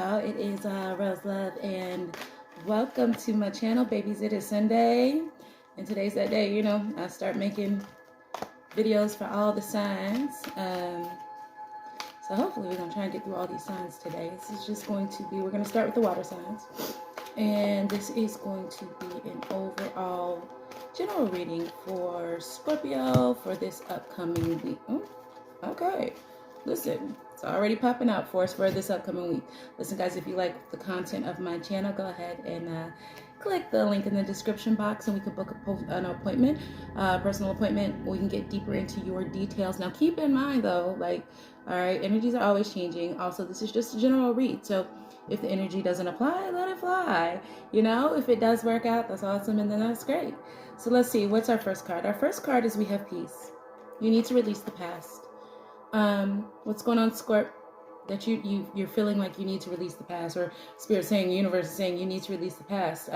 y'all? It is Rose Love, and welcome to my channel, babies. It is Sunday, and today's that day. You know, I start making videos for all the signs. So hopefully we're gonna try and get through all these signs today. This is just going to be. We're gonna start with the water signs, and this is going to be an overall general reading for Scorpio for this upcoming week. Okay, listen, it's already popping out for us for this upcoming week. Listen, guys, if you like the content of my channel, go ahead and click the link in the description box and we can book an appointment, personal appointment. We can get deeper into your details. Now, keep in mind, though, like, all right, energies are always changing. Also, this is just a general read. So if the energy doesn't apply, let it fly. You know, if it does work out, that's awesome, and then that's great. So let's see, what's our first card? Our first card is we have peace. You need to release the past. What's going on, Scorp? That you're feeling like you need to release the past, or Spirit saying, universe is saying you need to release the past.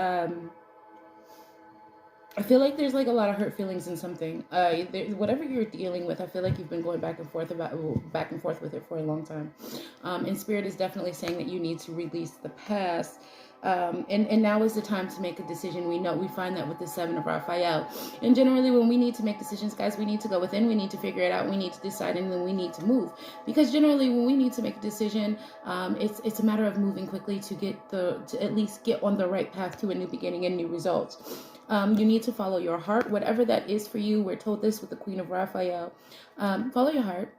I feel like there's like a lot of hurt feelings in something. Whatever you're dealing with, I feel like you've been going back and forth with it for a long time. And Spirit is definitely saying that you need to release the past. And now is the time to make a decision. We find that with the 7 of Raphael. And generally when we need to make decisions, guys, we need to go within, we need to figure it out, we need to decide, and then we need to move. Because generally when we need to make a decision, it's a matter of moving quickly to at least get on the right path to a new beginning and new results. You need to follow your heart, whatever that is for you. We're told this with the Queen of Raphael. Follow your heart.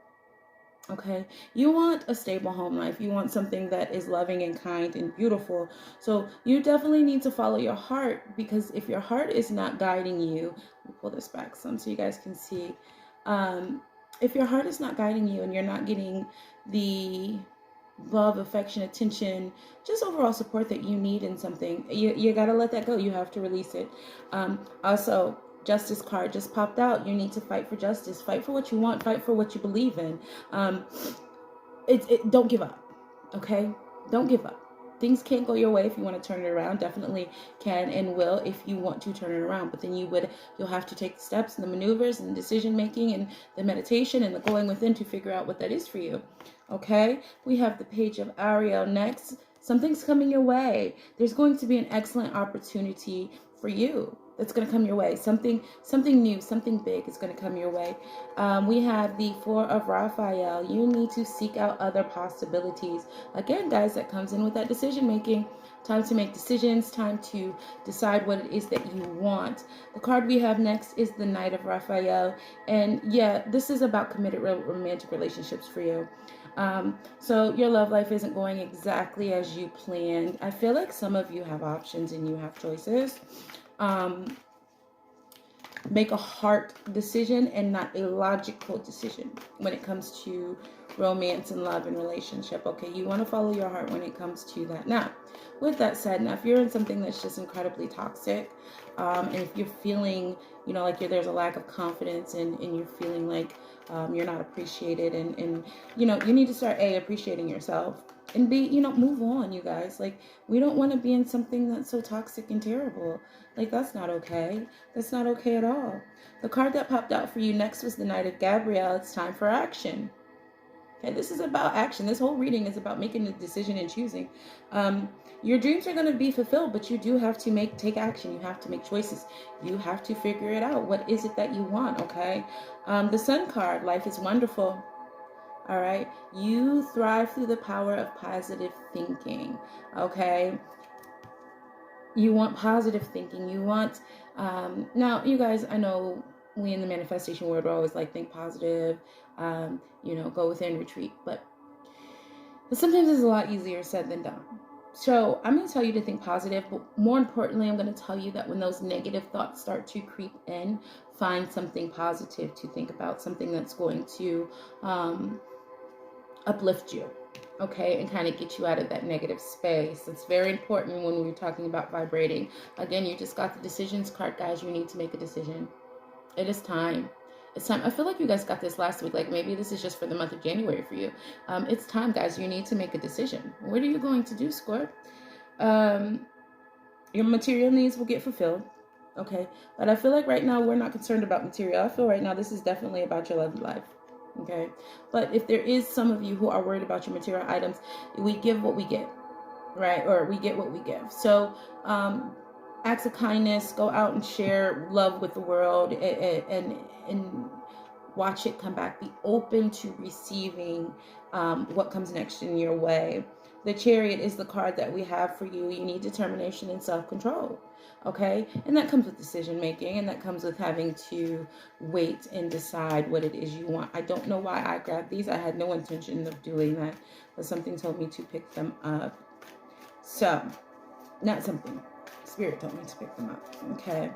Okay, you want a stable home life. You want something that is loving and kind and beautiful. So you definitely need to follow your heart, because if your heart is not guiding you, let me pull this back some so you guys can see. If your heart is not guiding you and you're not getting the love, affection, attention, just overall support that you need in something, you got to let that go. You have to release it. Also, Justice card just popped out. You need to fight for justice. Fight for what you want. Fight for what you believe in. Don't give up. Okay? Don't give up. Things can't go your way if you want to turn it around. Definitely can and will if you want to turn it around. But then you'll have to take the steps and the maneuvers and the decision making and the meditation and the going within to figure out what that is for you. Okay? We have the Page of Ariel next. Something's coming your way. There's going to be an excellent opportunity for you that's going to come your way. Something new, something big is going to come your way. We have the 4 of Raphael. You need to seek out other possibilities. Again, guys, that comes in with that decision making. Time to make decisions, time to decide what it is that you want. The card we have next is the Knight of Raphael. And yeah, this is about committed romantic relationships for you. So your love life isn't going exactly as you planned. I feel like some of you have options and you have choices. Make a heart decision and not a logical decision when it comes to romance and love and relationship. Okay, you want to follow your heart when it comes to that. Now, with that said, now if you're in something that's just incredibly toxic, and if you're feeling, you know, like there's a lack of confidence and you're feeling like you're not appreciated, and you know, you need to start appreciating yourself. And move on, you guys. Like, we don't want to be in something that's so toxic and terrible. Like, that's not okay. That's not okay at all. The card that popped out for you next was the Knight of Gabriel. It's time for action. Okay, this is about action. This whole reading is about making a decision and choosing. Your dreams are going to be fulfilled, but you do have to take action. You have to make choices. You have to figure it out. What is it that you want, okay? The Sun card, life is wonderful. All right, you thrive through the power of positive thinking. Okay, you want positive thinking. You want now, you guys, I know we in the manifestation world are always like, think positive, go within, retreat, but sometimes it's a lot easier said than done. So I'm going to tell you to think positive, but more importantly, I'm going to tell you that when those negative thoughts start to creep in, find something positive to think about, something that's going to uplift you, okay, and kind of get you out of that negative space. It's very important when we're talking about vibrating. Again, you just got the decisions card, guys. You need to make a decision. It is time. It's time. I feel like you guys got this last week. Like, maybe this is just for the month of January for you. It's time, guys. You need to make a decision. What are you going to do, Scorp? Your material needs will get fulfilled. Okay. But I feel like right now we're not concerned about material. I feel right now this is definitely about your love life. Okay, but if there is some of you who are worried about your material items, we give what we get. right? Or we get what we give. So acts of kindness, go out and share love with the world, and watch it come back. Be open to receiving what comes next in your way. The Chariot is the card that we have for you. You need determination and self-control, okay? And that comes with decision making, and that comes with having to wait and decide what it is you want. I don't know why I grabbed these. I had no intention of doing that, but something told me to pick them up. So, not something. Spirit told me to pick them up, okay?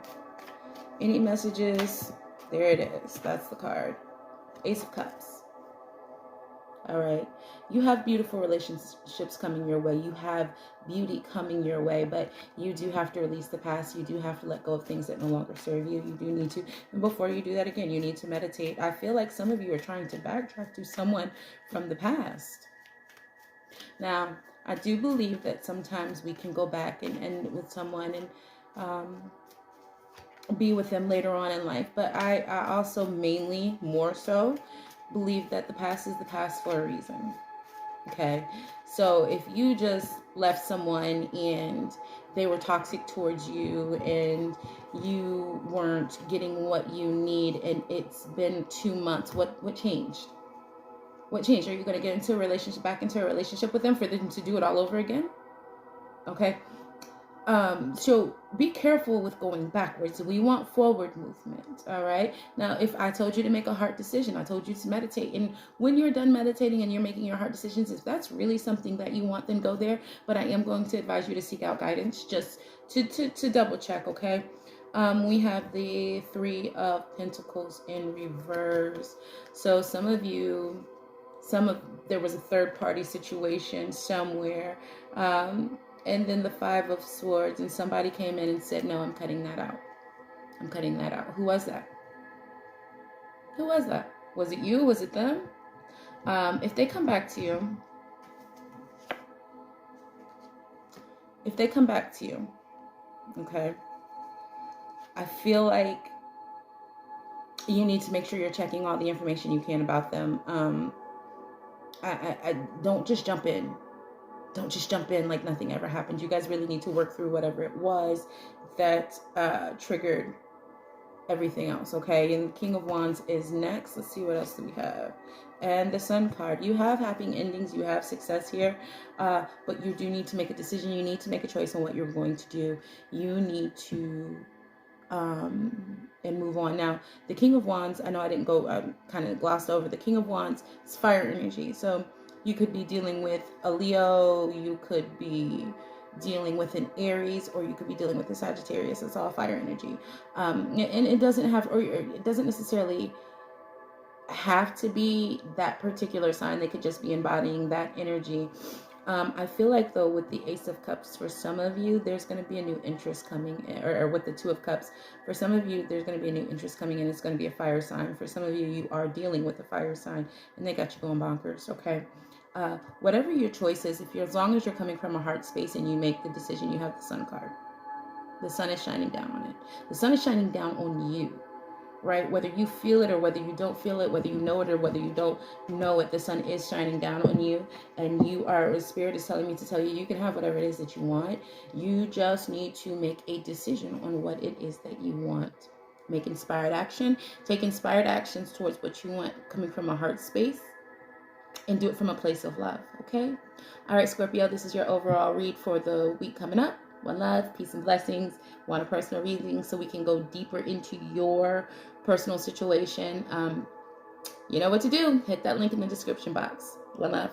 Any messages? There it is. That's the card. Ace of Cups. All right. You have beautiful relationships coming your way. You have beauty coming your way, but you do have to release the past. You do have to let go of things that no longer serve you. You do need to. And before you do that again, you need to meditate. I feel like some of you are trying to backtrack to someone from the past. Now, I do believe that sometimes we can go back and with someone and be with them later on in life. But I also mainly, more so, believe that the past is the past for a reason. Okay, so if you just left someone and they were toxic towards you and you weren't getting what you need, and it's been 2 months, what changed? What changed? Are you going to get into a relationship, back into a relationship with them for them to do it all over again? Okay. So be careful with going backwards. We want forward movement. All right. Now, if I told you to make a heart decision, I told you to meditate. And when you're done meditating and you're making your heart decisions, if that's really something that you want, then go there. But I am going to advise you to seek out guidance just to double check. Okay. We have the Three of Pentacles in reverse. So some of you, there was a third party situation somewhere. And then the Five of Swords, and somebody came in and said, no, I'm cutting that out. I'm cutting that out. Who was that? Who was that? Was it you? Was it them? If they come back to you, okay, I feel like you need to make sure you're checking all the information you can about them. I don't just jump in. Don't just jump in like nothing ever happened. You guys really need to work through whatever it was that triggered everything else, okay? And the King of Wands is next. Let's see what else do we have. And the Sun card. You have happy endings. You have success here. But you do need to make a decision. You need to make a choice on what you're going to do. You need to and move on. Now, the King of Wands, I know I didn't go, kind of glossed over. The King of Wands is fire energy. So you could be dealing with a Leo, you could be dealing with an Aries, or you could be dealing with a Sagittarius. It's all fire energy. And it doesn't have, or it doesn't necessarily have to be that particular sign. They could just be embodying that energy. I feel like, though, with the Ace of Cups, for some of you, there's going to be a new interest coming in, or with the Two of Cups, for some of you, there's going to be a new interest coming in. It's going to be a fire sign. For some of you, you are dealing with a fire sign, and they got you going bonkers, okay? Whatever your choice is, as long as you're coming from a heart space and you make the decision, you have the Sun card. The sun is shining down on it. The sun is shining down on you, right? Whether you feel it or whether you don't feel it, whether you know it or whether you don't know it, the sun is shining down on you, and you are, Spirit is telling me to tell you, you can have whatever it is that you want. You just need to make a decision on what it is that you want. Make inspired action. Take inspired actions towards what you want, coming from a heart space, and do it from a place of love, okay? All right, Scorpio, this is your overall read for the week coming up. One love, peace and blessings. Want a personal reading so we can go deeper into your personal situation? You know what to do. Hit that link in the description box. One love.